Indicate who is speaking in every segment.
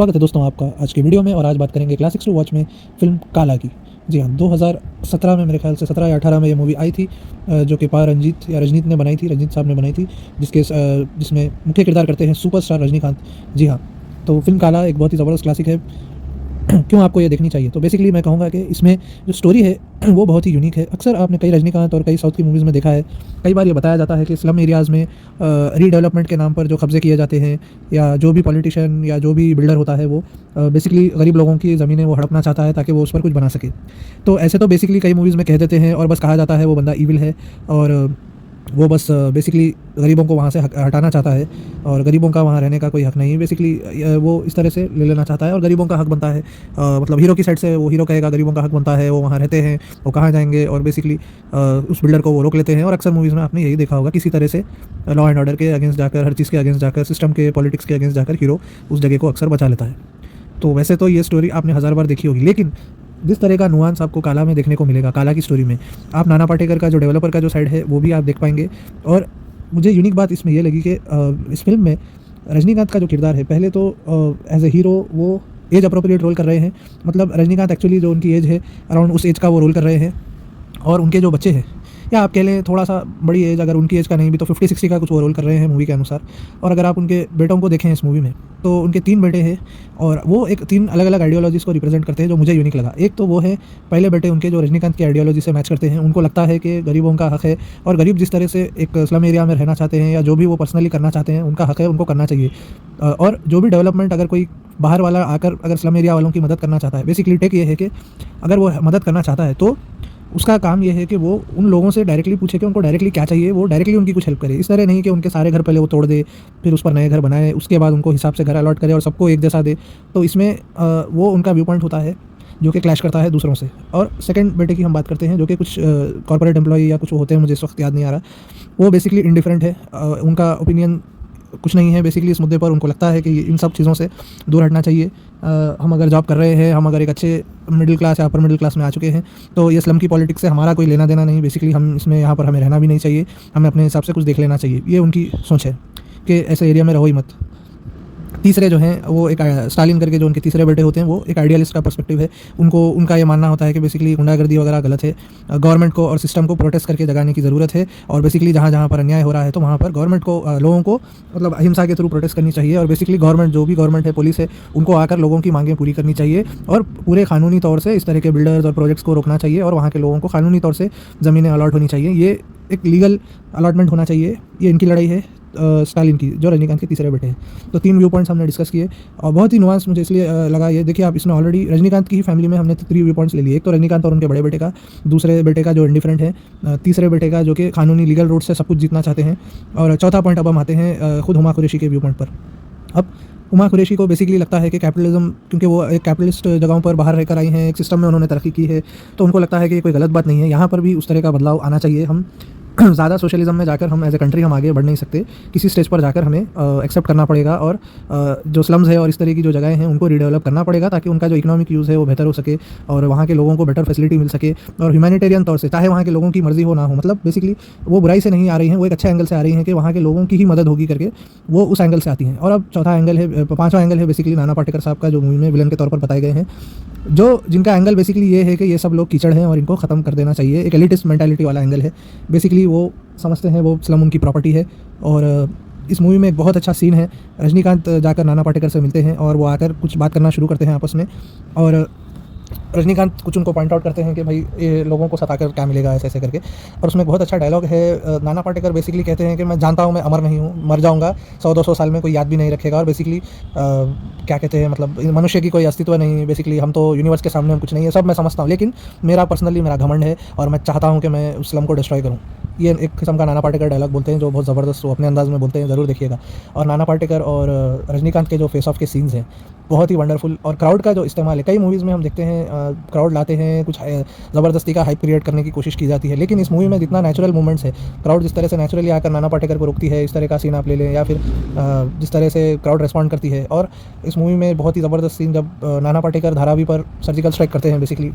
Speaker 1: स्वागत है दोस्तों आपका आज की वीडियो में। और आज बात करेंगे क्लासिक्स टू वॉच में फिल्म काला की। जी हाँ, 2017 में मेरे ख्याल से 17 या 18 में ये मूवी आई थी, जो कि रंजीत या रजनीत ने बनाई थी, रंजीत साहब ने बनाई थी, जिसमें मुख्य किरदार करते हैं सुपरस्टार रजनीकांत। जी हाँ, तो फिल्म काला एक बहुत ही ज़बरदस्त क्लासिक है। क्यों आपको ये देखनी चाहिए? तो बेसिकली मैं कहूँगा कि इसमें जो स्टोरी है वो बहुत ही यूनिक है। अक्सर आपने कई रजनीकांत और कई साउथ की मूवीज़ में देखा है, कई बार ये बताया जाता है कि स्लम एरियाज़ में रीडेवलपमेंट के नाम पर जो कब्जे किए जाते हैं, या जो भी पॉलिटिशियन या जो भी बिल्डर होता है वो बेसिकली गरीब लोगों की ज़मीनें वो हड़पना चाहता है ताकि वो उस पर कुछ बना सके। तो ऐसे तो बेसिकली कई मूवीज़ में कह देते हैं और बस कहा जाता है वो बंदा ईविल है, और वो बस बेसिकली गरीबों को वहाँ से हटाना चाहता है, और गरीबों का वहाँ रहने का कोई हक नहीं है। बेसिकली वो इस तरह से ले लेना चाहता है और गरीबों का हक बनता है। मतलब हीरो की साइड से वो हीरो कहेगा गरीबों का हक बनता है, वो वहाँ रहते हैं, वो कहाँ जाएंगे, और बेसिकली उस बिल्डर को वो रोक लेते हैं। और अक्सर मूवीज़ में आपने यही देखा होगा, किसी तरह से लॉ एंड ऑर्डर के अगेंस्ट जाकर, हर चीज़ के अगेंस्ट जाकर, सिस्टम के, पॉलिटिक्स के अगेंस्ट जाकर हीरो उस जगह को अक्सर बचा लेता है। तो वैसे तो ये स्टोरी आपने हज़ार बार देखी होगी, लेकिन जिस तरह का नुआंस आपको काला में देखने को मिलेगा, काला की स्टोरी में, आप नाना पाटेकर का जो डेवलपर का जो साइड है वो भी आप देख पाएंगे। और मुझे यूनिक बात इसमें यह लगी कि इस फिल्म में रजनीकांत का जो किरदार है, पहले तो एज ए हीरो वो एज अप्रोप्रिएट रोल कर रहे हैं। मतलब रजनीकांत एक्चुअली जो उनकी एज है, अराउंड उस एज का वो रोल कर रहे हैं। और उनके जो बच्चे हैं, या आप कह लें थोड़ा सा बड़ी एज, अगर उनकी एज का नहीं भी तो 50-60 का कुछ वो रोल कर रहे हैं मूवी के अनुसार। और अगर आप उनके बेटों को देखें इस मूवी में, तो उनके 3 बेटे हैं, और वो एक 3 अलग अलग आइडियोलॉजीज़ को रिप्रेजेंट करते हैं, जो मुझे यूनिक लगा। एक तो वो है पहले बेटे उनके जो रजनीकांत की आइडियोलॉजी से मैच करते हैं। उनको लगता है कि गरीबों का हक है, और गरीब जिस तरह से एक स्लम एरिया में रहना चाहते हैं या जो भी वो पर्सनली करना चाहते हैं, उनका हक है, उनको करना चाहिए। और जो भी डेवलपमेंट अगर कोई बाहर वाला आकर अगर स्लम एरिया वालों की मदद करना चाहता है, बेसिकली टेक ये है कि अगर वो मदद करना चाहता है तो उसका काम ये है कि वो उन लोगों से डायरेक्टली पूछे कि उनको डायरेक्टली क्या चाहिए, वो डायरेक्टली उनकी कुछ हेल्प करे। इस तरह नहीं कि उनके सारे घर पहले वो तोड़ दे, फिर उस पर नए घर बनाए, उसके बाद उनको हिसाब से घर अलॉट करे और सबको एक जैसा दे। तो इसमें वो उनका व्यू पॉइंट होता है जो कि क्लैश करता है दूसरों से। और सेकंड बेटे की हम बात करते हैं, जो कि कुछ कॉर्पोरेट एम्प्लॉई या कुछ होते हैं, मुझे इस वक्त याद नहीं आ रहा। वो बेसिकली इंडिफरेंट है, उनका ओपिनियन कुछ नहीं है बेसिकली इस मुद्दे पर। उनको लगता है कि इन सब चीज़ों से दूर हटना चाहिए। हम अगर जॉब कर रहे हैं, हम अगर एक अच्छे मिडिल क्लास या अपर मिडिल क्लास में आ चुके हैं, तो ये स्लम की पॉलिटिक्स से हमारा कोई लेना देना नहीं। बेसिकली हम इसमें यहाँ पर हमें रहना भी नहीं चाहिए, हमें अपने हिसाब से कुछ देख लेना चाहिए। ये उनकी सोच है कि ऐसे एरिया में रहो ही मत। तीसरे जो हैं वो एक स्टालिन करके जो उनके तीसरे बेटे होते हैं, वो एक आइडियलिस्ट का पर्सपेक्टिव है। उनका ये मानना होता है कि बेसिकली गुंडागर्दी वगैरह गलत है, गवर्नमेंट को और सिस्टम को प्रोटेस्ट करके जगाने की ज़रूरत है। और बेसिकली जहाँ जहाँ पर अन्याय हो रहा है तो वहाँ पर गवर्नमेंट को लोगों को मतलब अहिंसा के थ्रू प्रोटेस्ट करनी चाहिए। और बेसिकली गवर्नमेंट, जो भी गवर्नमेंट है, पुलिस है, उनको आकर लोगों की मांगें पूरी करनी चाहिए, और पूरे कानूनी तौर से इस तरह के बिल्डर्स और प्रोजेक्ट्स को रोकना चाहिए, और वहाँ के लोगों को कानूनी तौर से ज़मीनें अलॉट होनी चाहिए। ये एक लीगल अलॉटमेंट होना चाहिए। ये इनकी लड़ाई है स्टालिन की, जो रजनीकांत के तीसरे बेटे हैं। तो 3 व्यू पॉइंट्स हमने डिस्कस किए, और बहुत ही नुआंस मुझे इसलिए लगा। ये देखिए, आप इसमें ऑलरेडी रजनीकांत की ही फैमिली में हमने 3 व्यू पॉइंट्स ले लिए। एक तो रजनीकांत और उनके बड़े बेटे का, दूसरे बेटे का जो इंडिफरेंट है, तीसरे बेटे का जो कि कानूनी लीगल रूट से सब कुछ जीतना चाहते हैं, और चौथा पॉइंट अब हम आते हैं खुद हुमा कुरैशी के व्यू पॉइंट पर। अब हुमा कुरैशी को बेसिकली लगता है कि कैपिटलिज्म, क्योंकि वो एक कैपिटलिस्ट जगहों पर बाहर रहकर आई हैं, एक सिस्टम में उन्होंने तरक्की की है, तो उनको लगता है कि कोई गलत बात नहीं है। यहाँ पर भी उस तरह का बदलाव आना चाहिए। हम ज़्यादा सोशलिज्म में जाकर हम एज ए कंट्री हम आगे बढ़ नहीं सकते। किसी स्टेज पर जाकर हमें एक्सेप्ट करना पड़ेगा, और जो स्लम्स है और इस तरह की जो जगहें हैं उनको रीडेवलप करना पड़ेगा, ताकि उनका जो इकोनॉमिक यूज़ है वो बेहतर हो सके, और वहाँ के लोगों को बेटर फैसिलिटी मिल सके। और ह्यूमैनिटेरियन तौर से, चाहे वहाँ के लोगों की मर्जी हो ना हो, मतलब बेसिकली वो बुराई से नहीं आ रही हैं, वो एक अच्छे एंगल से आ रही हैं कि वहाँ के लोगों की ही मदद होगी करके, वो उस एंगल से आती हैं। और अब चौथा एंगल है, पाँचवा एंगल है बेसिकली नाना पाटेकर साहब का, जो मूवी में विलन के तौर पर बताए गए हैं, जिनका एंगल बेसिकली ये है कि ये सब लोग कीचड़ हैं और इनको ख़त्म कर देना चाहिए। एक एलिटिस्ट मेंटालिटी वाला एंगल है। बेसिकली वो समझते हैं वो स्लम उनकी प्रॉपर्टी है। और इस मूवी में एक बहुत अच्छा सीन है, रजनीकांत जाकर नाना पाटेकर से मिलते हैं और वो आकर कुछ बात करना शुरू करते हैं आपस में, और रजनीकांत कुछ उनको पॉइंट आउट करते हैं कि भाई ये लोगों को सताकर क्या मिलेगा, ऐसे ऐसे करके। और उसमें बहुत अच्छा डायलॉग है। नाना पाटेकर बेसिकली कहते हैं कि मैं जानता हूँ मैं अमर नहीं हूँ, मर जाऊँगा, 100-200 साल में कोई याद भी नहीं रखेगा। और बेसिकली क्या कहते हैं, मतलब मनुष्य की कोई अस्तित्व नहीं, बेसिकली हम तो यूनिवर्स के सामने हम कुछ नहीं है, सब मैं समझता हूँ, लेकिन मेरा पर्सनली मेरा घमंड है और मैं चाहता हूँ कि मैं उस स्लम को डिस्ट्रॉय करूँ। ये एक किस्म का नाना पाटेकर डायलॉग बोलते हैं, जो बहुत ज़बरदस्त वो अपने अंदाज में बोलते हैं, ज़रूर देखिएगा। और नाना पाटेकर और रजनीकांत के जो फेस ऑफ के सीन्स हैं बहुत ही वंडरफुल। और क्राउड का जो इस्तेमाल है, कई मूवीज़ में हम देखते हैं क्राउड लाते हैं, कुछ ज़बरदस्ती का हाइप क्रिएट करने की कोशिश की जाती है, लेकिन इस मूवी में जितना नेचुरल मूवमेंट्स है, क्राउड जिस तरह से नेचुरली आकर नाना पाटेकर को रोकती है, इस तरह का सीन आप ले लें, या फिर जिस तरह से क्राउड रिस्पॉन्ड करती है। और इस मूवी में बहुत ही ज़बरदस्त सीन, जब नाना पाटेकर धारावी पर सर्जिकल स्ट्राइक करते हैं बेसिकली,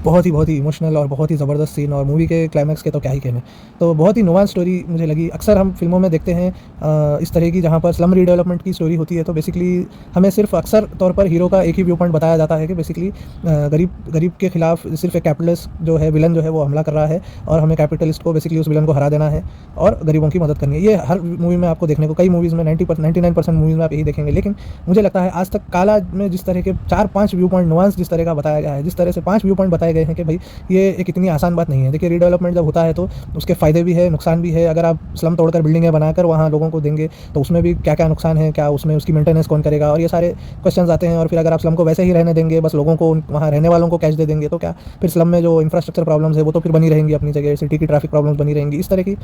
Speaker 1: बहुत ही इमोशनल और बहुत ही ज़बरदस्त सीन, और मूवी के क्लाइमैक्स के तो क्या ही कहने। तो बहुत ही नुआंस स्टोरी मुझे लगी। अक्सर हम फ़िल्मों में देखते हैं इस तरह की, जहाँ पर स्लम रीडेवलपमेंट की स्टोरी होती है, तो बेसिकली हमें सिर्फ अक्सर तौर पर हीरो का एक ही व्यू पॉइंट बताया जाता है कि बेसिकली गरीब गरीब के खिलाफ सिर्फ एक कैपिटलिस्ट जो है, विलन जो है वो हमला कर रहा है, और हमें कैपिटलिस्ट को बेसिकली उस विलन को हरा देना है और गरीबों की मदद करनी है। ये हर मूवी में आपको देखने को, कई मूवीज़ में 99% मूवीज़ में आप यही देखेंगे। लेकिन मुझे लगता है आज तक काला में जिस तरह के 4-5 व्यू पॉइंट नुआंस जिस तरह का बताया गया है, जिस तरह से 5 व्यू पॉइंट बताए गए हैं कि भाई ये एक इतनी आसान बात नहीं है। देखिए, रीडेवलपमेंट जब होता है तो उसके फ़ायदे भी है, नुकसान भी है। अगर आप स्लम तोड़कर बिल्डिंगें बनाकर वहाँ लोगों को देंगे तो उसमें भी क्या-क्या नुकसान है, क्या उसमें उसकी मेंटेनेंस कौन करेगा, और ये सारे क्वेश्चंस आते हैं। और फिर अगर आप स्लम को वैसे ही रहने देंगे, बस लोगों को वहाँ रहने वालों को कैश दे देंगे, तो क्या फिर स्लम में जो इंफ्रास्ट्रक्चर प्रॉब्लम्स है वो तो फिर बनी रहेंगी अपनी जगह, सिटी की ट्रैफिक प्रॉब्लम्स बनी रहेंगी। इस तरह की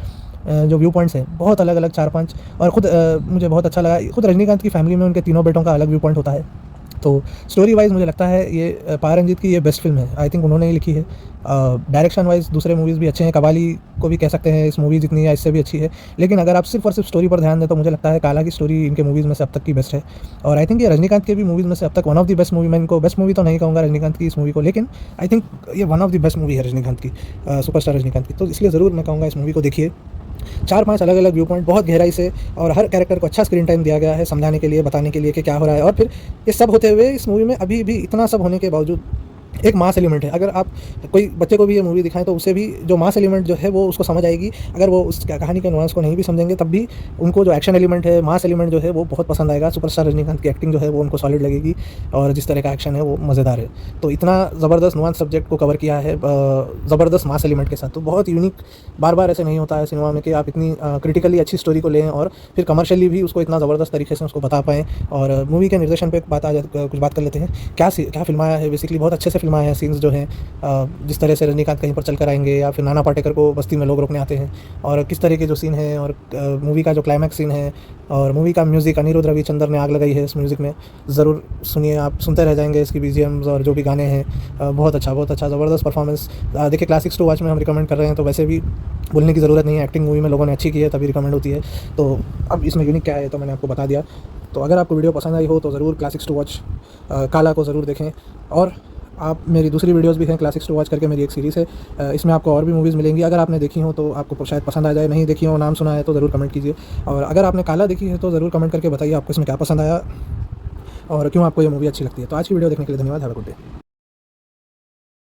Speaker 1: जो व्यू पॉइंट्स हैं बहुत अलग-अलग 4-5, और खुद मुझे बहुत अच्छा लगा, खुद रजनीकांत की फैमिली में उनके तीनों बेटों का अलग व्यू पॉइंट होता है। तो स्टोरी वाइज़ मुझे लगता है ये पार रंजीत की ये बेस्ट फ़िल्म है। आई थिंक उन्होंने ही लिखी है। डायरेक्शन वाइज़ दूसरे मूवीज़ भी अच्छे हैं, कबाली को भी कह सकते हैं इस मूवी जितनी है इससे भी अच्छी है। लेकिन अगर आप सिर्फ़ और सिर्फ़ स्टोरी पर ध्यान दें तो मुझे लगता है काला की स्टोरी इनके मूवीज़ में से अब तक की बेस्ट है। और आई थिंक ये रजनीकांत के भी मूवीज़ में से अब तक one of the best movie, मैं इनको बेस्ट मूवी तो नहीं कहूँगा रजनीकांत की इस मूवी को, लेकिन आई थिंक ये one of the best movie है रजनीकांत की, सुपरस्टार रजनीकांत की। तो इसलिए ज़रूर मैं कहूँगा इस मूवी को देखिए। 4-5 अलग-अलग व्यू पॉइंट बहुत गहराई से, और हर कैरेक्टर को अच्छा स्क्रीन टाइम दिया गया है समझाने के लिए, बताने के लिए कि क्या हो रहा है। और फिर ये सब होते हुए इस मूवी में अभी भी इतना सब होने के बावजूद एक मास एलिमेंट है। अगर आप कोई बच्चे को भी ये मूवी दिखाएँ तो उसे भी जो मास एलिमेंट जो है वो उसको समझ आएगी। अगर वो उस कहानी के नुआंस को नहीं भी समझेंगे तब भी उनको जो एक्शन एलिमेंट है, मास एलिमेंट जो है वो बहुत पसंद आएगा। सुपरस्टार रजनीकांत की एक्टिंग जो है वो उनको सॉलिड लगेगी, और जिस तरह का एक्शन है वो मज़ेदार है। तो इतना ज़बरदस्त नुआंस सब्जेक्ट को कवर किया है ज़बरदस्त मास एलिमेंट के साथ, तो बहुत यूनिक। बार-बार ऐसे नहीं होता है सिनेमा में कि आप इतनी क्रिटिकली अच्छी स्टोरी को लें और फिर कमर्शियली भी उसको इतना ज़बरदस्त तरीके से उसको बता पाएँ। और मूवी के निर्देशन पे कुछ बात कर लेते हैं। क्या फ़िल्माया है, बेसिकली बहुत अच्छे से फ़िल्माया है। सीन्स जो हैं जिस तरह से रजनीकांत कहीं पर चल कर आएँगे, या फिर नाना पाटेकर को बस्ती में लोग रोकने आते हैं, और किस तरह के जो सीन हैं, और मूवी का जो क्लाइमैक्स सीन है, और मूवी का म्यूज़िक अनिरुद्ध रविचंद्र ने आग लगाई है इस म्यूज़िक में। ज़रूर सुनिए, आप सुनते रह जाएँगे इसकी बीजीएम्स और जो भी गाने हैं। बहुत अच्छा ज़बरदस्त परफॉर्मेंस। देखिए, क्लासिक्स टू वॉच में हम रिकमेंड कर रहे हैं तो वैसे भी बोलने की ज़रूरत नहीं है, एक्टिंग मूवी में लोगों ने अच्छी की है तभी रिकमेंड होती है। तो अब इसमें यूनिक क्या है तो मैंने आपको बता दिया। तो अगर आपको वीडियो पसंद आई हो तो ज़रूर क्लासिक्स टू वॉच काला को ज़रूर देखें। और आप मेरी दूसरी वीडियोज़ भी हैं, क्लासिक्स टू वॉच करके मेरी एक सीरीज़ है। इसमें आपको और भी मूवीज़ मिलेंगी। अगर आपने देखी हो तो आपको शायद पसंद आ जाए, नहीं देखी हो, नाम सुना है तो ज़रूर कमेंट कीजिए। और अगर आपने काला देखी है तो ज़रूर कमेंट करके बताइए आपको इसमें क्या पसंद आया और क्यों आपको ये मूवी अच्छी लगती है। तो आज की वीडियो देखने के लिए धन्यवाद। Have a good day.